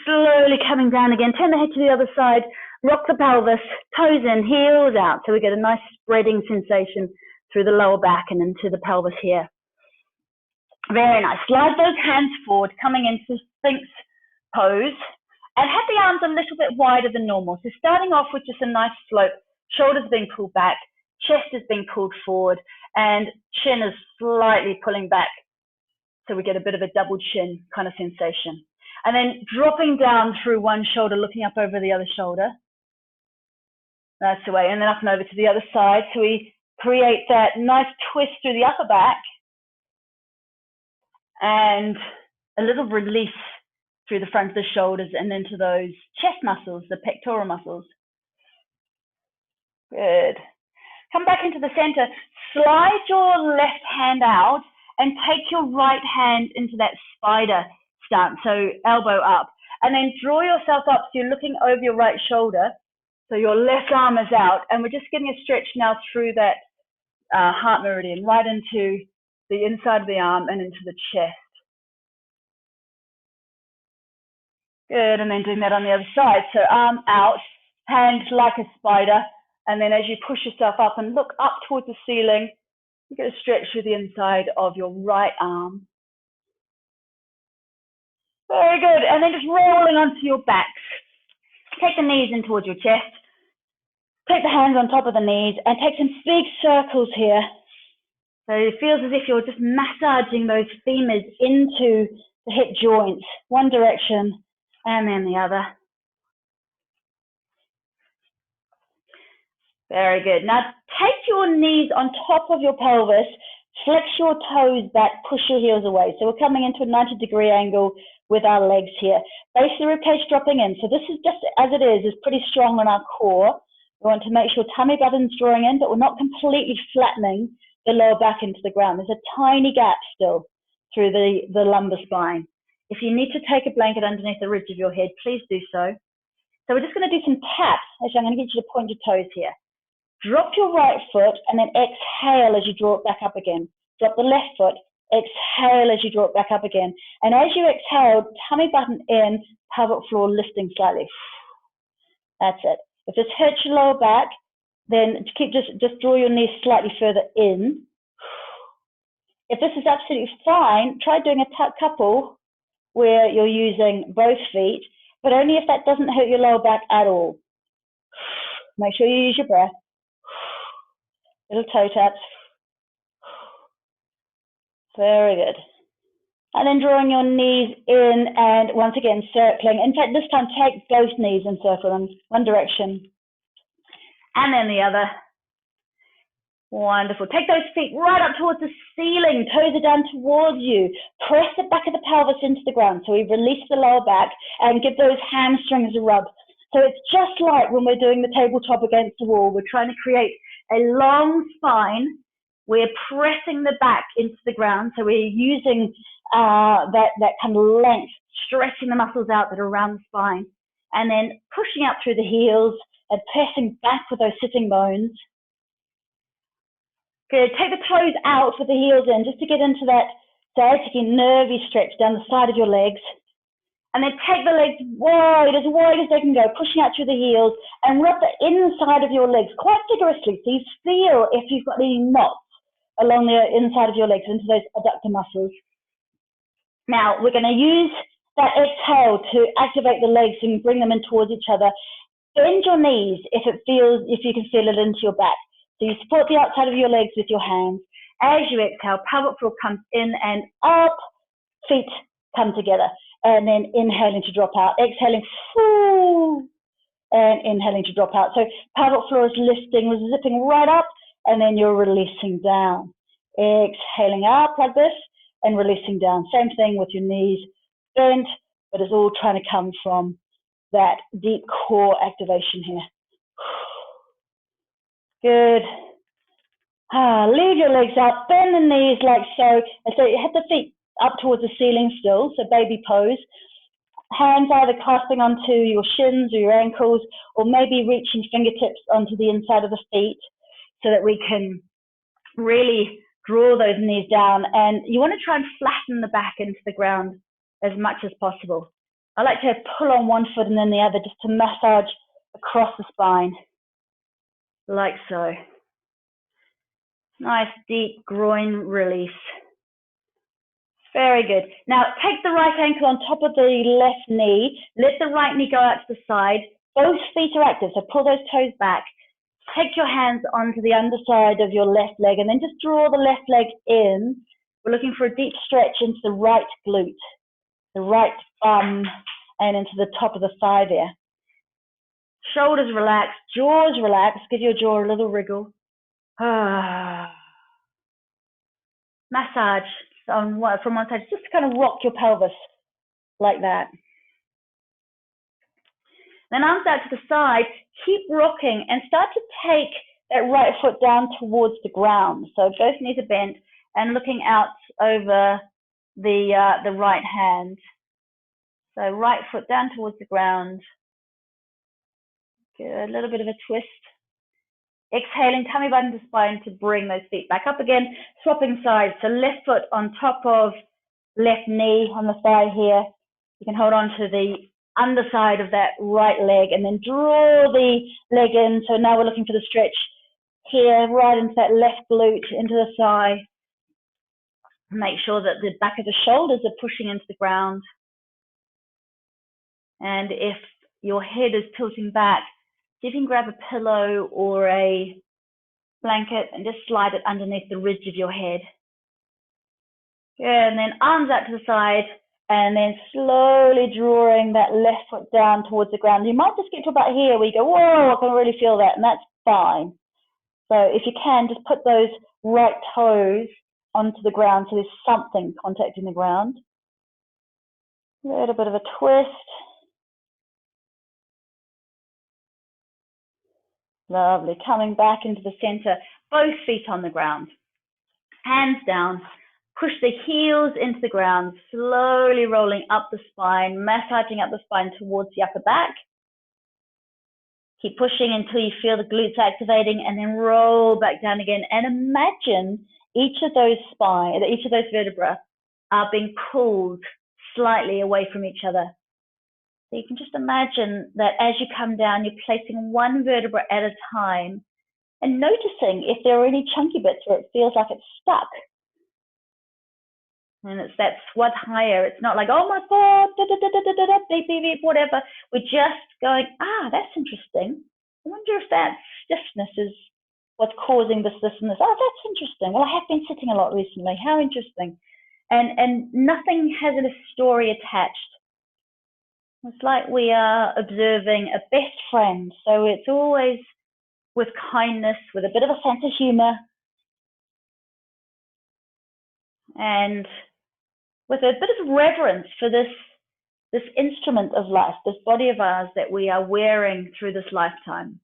Slowly coming down again. Turn the head to the other side. Rock the pelvis, toes in, heels out. So we get a nice spreading sensation through the lower back and into the pelvis here. Very nice. Slide those hands forward, coming into Sphinx pose. And have the arms a little bit wider than normal. So starting off with just a nice slope, shoulders being pulled back, chest is being pulled forward, and chin is slightly pulling back. So we get a bit of a double chin kind of sensation. And then dropping down through one shoulder, looking up over the other shoulder. That's the way. And then up and over to the other side. So we create that nice twist through the upper back and a little release through the front of the shoulders and into those chest muscles, the pectoral muscles. Good. Come back into the center. Slide your left hand out and take your right hand into that spider stance, so elbow up. And then draw yourself up so you're looking over your right shoulder. So your left arm is out. And we're just getting a stretch now through that heart meridian, right into the inside of the arm and into the chest. Good, and then doing that on the other side. So arm out, hand like a spider, and then as you push yourself up and look up towards the ceiling, you get a stretch through the inside of your right arm. Very good, and then just rolling onto your backs. Take the knees in towards your chest. Take the hands on top of the knees and take some big circles here. So it feels as if you're just massaging those femurs into the hip joints, one direction and then the other. Very good. Now take your knees on top of your pelvis, flex your toes back, push your heels away. So we're coming into a 90-degree angle with our legs here. Base of the ribcage dropping in. So this is just as it is pretty strong on our core. We want to make sure tummy button's drawing in, but we're not completely flattening the lower back into the ground. There's a tiny gap still through the lumbar spine. If you need to take a blanket underneath the ridge of your head, please do so. So we're just going to do some taps. Actually, I'm going to get you to point your toes here. Drop your right foot and then exhale as you draw it back up again. Drop the left foot, exhale as you draw it back up again. And as you exhale, tummy button in, pelvic floor lifting slightly. That's it. If this hurts your lower back, then just draw your knees slightly further in. If this is absolutely fine, try doing a couple where you're using both feet, but only if that doesn't hurt your lower back at all. Make sure you use your breath. Little toe taps. Very good. And then drawing your knees in and once again circling. In fact, this time take both knees and circle them one direction and then the other. Wonderful. Take those feet right up towards the ceiling. Toes are down towards you. Press the back of the pelvis into the ground. So we release the lower back and give those hamstrings a rub. So it's just like when we're doing the tabletop against the wall. We're trying to create a long spine. We're pressing the back into the ground. So we're using that kind of length, stretching the muscles out that are around the spine. And then pushing up through the heels and pressing back with those sitting bones. Good. Take the toes out with the heels in just to get into that sciatic nervy stretch down the side of your legs. And then take the legs wide as they can go, pushing out through the heels and rub the inside of your legs quite vigorously. So you feel if you've got any knots along the inside of your legs into those adductor muscles. Now we're going to use that exhale to activate the legs and bring them in towards each other. Bend your knees if you can feel it into your back. So you support the outside of your legs with your hands. As you exhale, pelvic floor comes in and up, feet come together. And then inhaling to drop out, exhaling, and inhaling to drop out. So pelvic floor is lifting, zipping right up, and then you're releasing down. Exhaling up like this, and releasing down. Same thing with your knees bent, but it's all trying to come from that deep core activation here. Good. Leave your legs up, bend the knees like so. And so you have the feet up towards the ceiling still, so baby pose. Hands either clasping onto your shins or your ankles, or maybe reaching fingertips onto the inside of the feet so that we can really draw those knees down. And you want to try and flatten the back into the ground as much as possible. I like to pull on one foot and then the other just to massage across the spine, like so. Nice deep groin release. Very good. Now take the right ankle on top of the left knee. Let the right knee go out to the side. Both feet are active, so pull those toes back. Take your hands onto the underside of your left leg and then just draw the left leg in. We're looking for a deep stretch into the right glute, the right bum, and into the top of the thigh there. Shoulders relaxed, jaws relaxed. Give your jaw a little wriggle. Massage from one side, just to kind of rock your pelvis like that. Then arms out to the side, keep rocking and start to take that right foot down towards the ground. So both knees are bent and looking out over the right hand. So right foot down towards the ground. Good, a little bit of a twist. Exhaling, tummy button to spine to bring those feet back up again. Swapping sides, so left foot on top of left knee on the thigh here. You can hold on to the underside of that right leg and then draw the leg in. So now we're looking for the stretch here, right into that left glute, into the thigh. Make sure that the back of the shoulders are pushing into the ground. And if your head is tilting back, see if you can grab a pillow or a blanket and just slide it underneath the ridge of your head. Yeah, and then arms out to the side and then slowly drawing that left foot down towards the ground. You might just get to about here where you go, whoa, I can really feel that, and that's fine. So if you can, just put those right toes onto the ground so there's something contacting the ground. A little bit of a twist. Lovely. Coming back into the center, both feet on the ground. Hands down. Push the heels into the ground, slowly rolling up the spine, massaging up the spine towards the upper back. Keep pushing until you feel the glutes activating and then roll back down again. And imagine each of those vertebrae are being pulled slightly away from each other. So you can just imagine that as you come down, you're placing one vertebra at a time and noticing if there are any chunky bits where it feels like it's stuck. And it's that squat higher. It's not like, oh my God, beep, beep, beep, whatever. We're just going, that's interesting. I wonder if that stiffness is what's causing this, and this. Oh, that's interesting. Well, I have been sitting a lot recently. How interesting. And nothing has a story attached. It's like we are observing a best friend. So it's always with kindness, with a bit of a sense of humor, and with a bit of reverence for this instrument of life, this body of ours that we are wearing through this lifetime.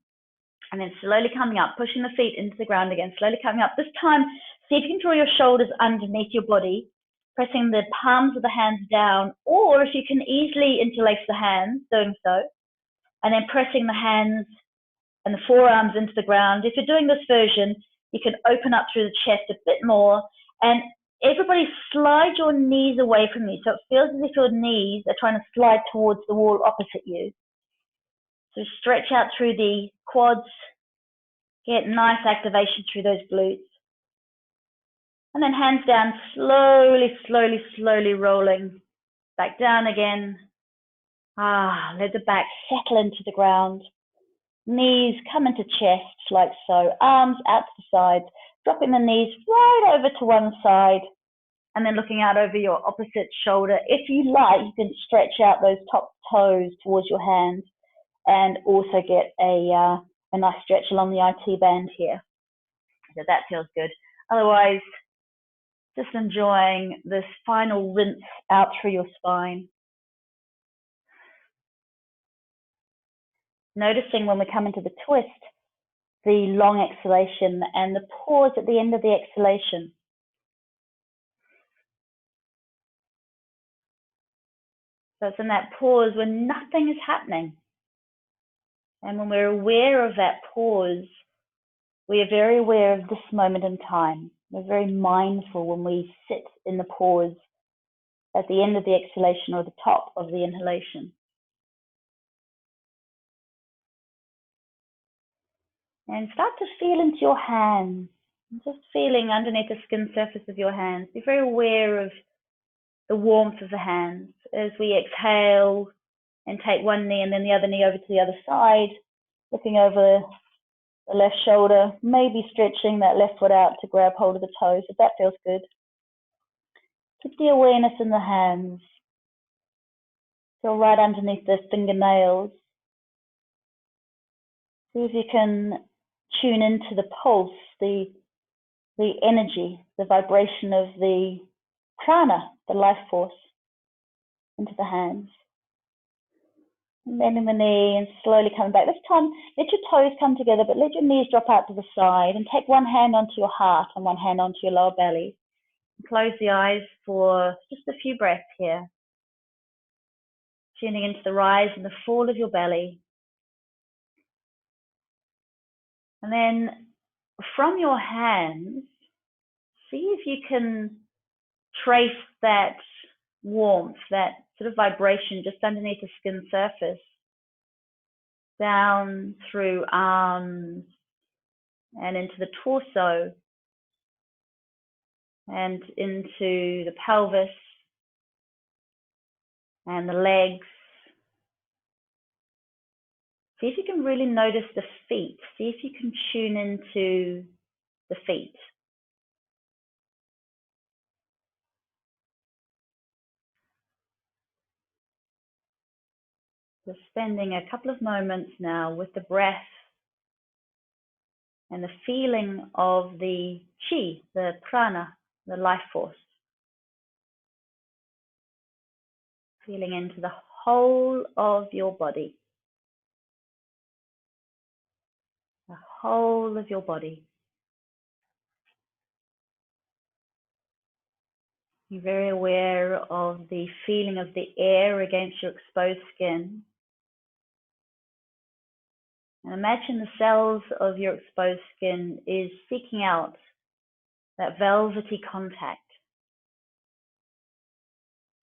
And then slowly coming up, pushing the feet into the ground again, slowly coming up. This time, see if you can draw your shoulders underneath your body, pressing the palms of the hands down, or if you can easily interlace the hands, doing so, and then pressing the hands and the forearms into the ground. If you're doing this version, you can open up through the chest a bit more, and everybody slide your knees away from you. So it feels as if your knees are trying to slide towards the wall opposite you. So stretch out through the quads, get nice activation through those glutes. And then hands down, slowly, slowly, slowly rolling back down again. Let the back settle into the ground. Knees come into chest like so. Arms out to the sides, dropping the knees right over to one side. And then looking out over your opposite shoulder. If you like, you can stretch out those top toes towards your hands and also get a nice stretch along the IT band here. So that feels good. Otherwise, just enjoying this final rinse out through your spine. Noticing when we come into the twist, the long exhalation and the pause at the end of the exhalation. So it's in that pause when nothing is happening. And when we're aware of that pause, we are very aware of this moment in time. We're very mindful when we sit in the pause at the end of the exhalation or the top of the inhalation. And start to feel into your hands, just feeling underneath the skin surface of your hands. Be very aware of the warmth of the hands. As we exhale and take one knee and then the other knee over to the other side, looking over the left shoulder, maybe stretching that left foot out to grab hold of the toes, if that feels good. Keep the awareness in the hands. Feel right underneath the fingernails. See if you can tune into the pulse, the energy, the vibration of the prana, the life force, into the hands. And bending the knee and slowly coming back. This time, let your toes come together, but let your knees drop out to the side and take one hand onto your heart and one hand onto your lower belly. And close the eyes for just a few breaths here. Tuning into the rise and the fall of your belly. And then from your hands, see if you can trace that warmth, that sort of vibration just underneath the skin surface, down through arms and into the torso and into the pelvis and the legs. See if you can really notice the feet. See if you can tune into the feet. We're spending a couple of moments now with the breath and the feeling of the chi, the prana, the life force. Feeling into the whole of your body. The whole of your body. You're very aware of the feeling of the air against your exposed skin. And imagine the cells of your exposed skin is seeking out that velvety contact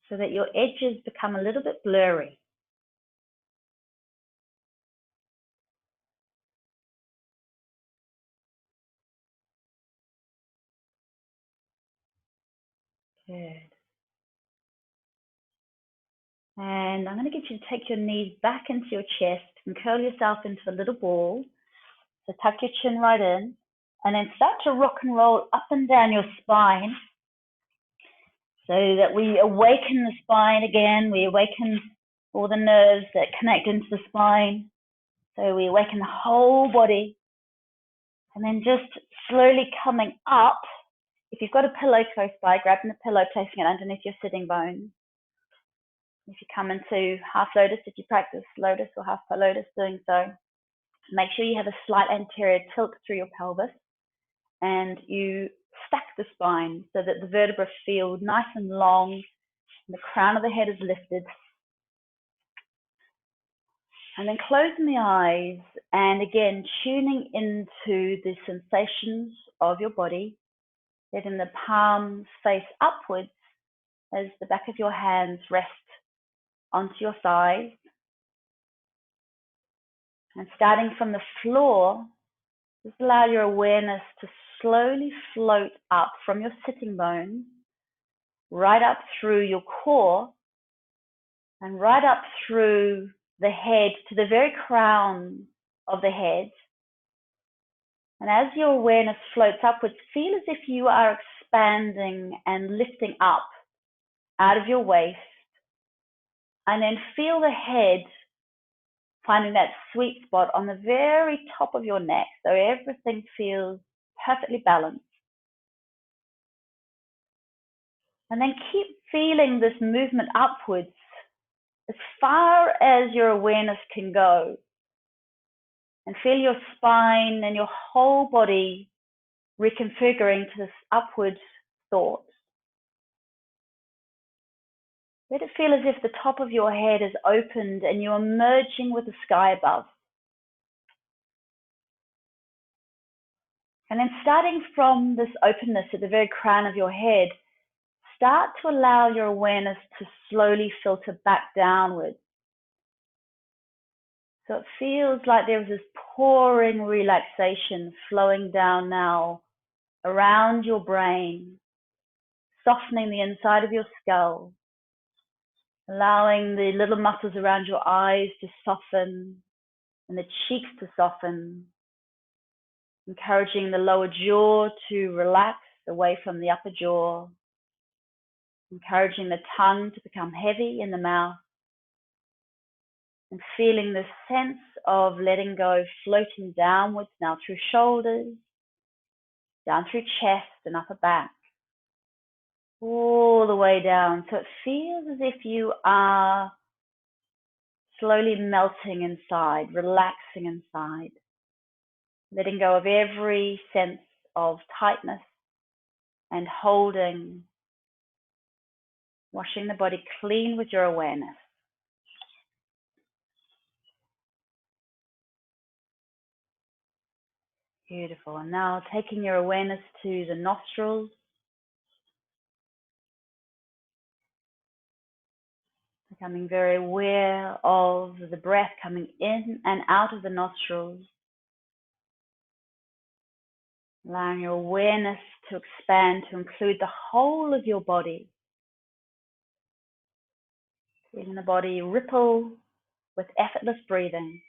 so that your edges become a little bit blurry. Good. And I'm going to get you to take your knees back into your chest and curl yourself into a little ball. So tuck your chin right in and then start to rock and roll up and down your spine so that we awaken the spine again. We awaken all the nerves that connect into the spine. So we awaken the whole body. And then just slowly coming up. If you've got a pillow close by, grabbing the pillow, placing it underneath your sitting bones. If you come into half lotus, if you practice lotus or half lotus doing so, make sure you have a slight anterior tilt through your pelvis and you stack the spine so that the vertebrae feel nice and long and the crown of the head is lifted. And then closing the eyes and again tuning into the sensations of your body, letting the palms face upwards as the back of your hands rest onto your thighs. And starting from the floor, just allow your awareness to slowly float up from your sitting bones, right up through your core, and right up through the head to the very crown of the head. And as your awareness floats upwards, feel as if you are expanding and lifting up out of your waist. And then feel the head finding that sweet spot on the very top of your neck, so everything feels perfectly balanced. And then keep feeling this movement upwards as far as your awareness can go. And feel your spine and your whole body reconfiguring to this upward thought. Let it feel as if the top of your head is opened and you're merging with the sky above. And then starting from this openness at the very crown of your head, start to allow your awareness to slowly filter back downwards. So it feels like there's this pouring relaxation flowing down now around your brain, softening the inside of your skull, allowing the little muscles around your eyes to soften and the cheeks to soften, encouraging the lower jaw to relax away from the upper jaw, encouraging the tongue to become heavy in the mouth, and feeling this sense of letting go floating downwards now through shoulders, down through chest and upper back, all the way down. So it feels as if you are slowly melting inside, relaxing inside, letting go of every sense of tightness and holding, washing the body clean with your awareness. Beautiful. And now taking your awareness to the nostrils, becoming very aware of the breath coming in and out of the nostrils, allowing your awareness to expand to include the whole of your body, feeling the body ripple with effortless breathing,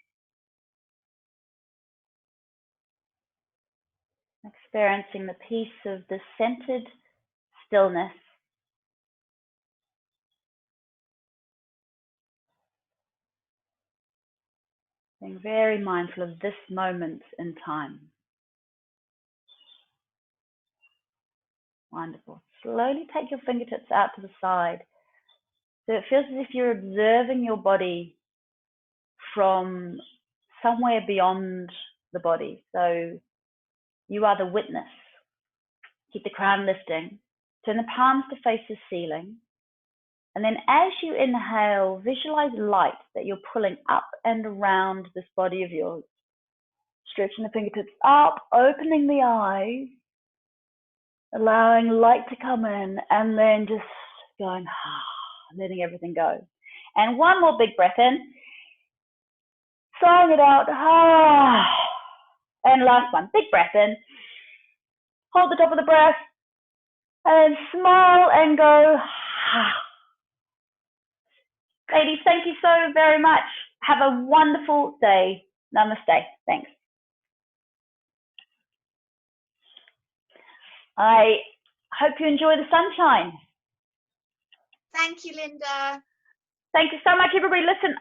experiencing the peace of the centered stillness, being very mindful of this moment in time. Wonderful. Slowly take your fingertips out to the side. So it feels as if you're observing your body from somewhere beyond the body. So you are the witness. Keep the crown lifting. Turn the palms to face the ceiling. And then as you inhale, visualize light that you're pulling up and around this body of yours. Stretching the fingertips up, opening the eyes, allowing light to come in, and then just going, letting everything go. And one more big breath in, sighing it out, and last one, big breath in, hold the top of the breath, and smile and go. Ladies, thank you so very much. Have a wonderful day. Namaste. Thanks. I hope you enjoy the sunshine. Thank you, Linda. Thank you so much, everybody. Listen,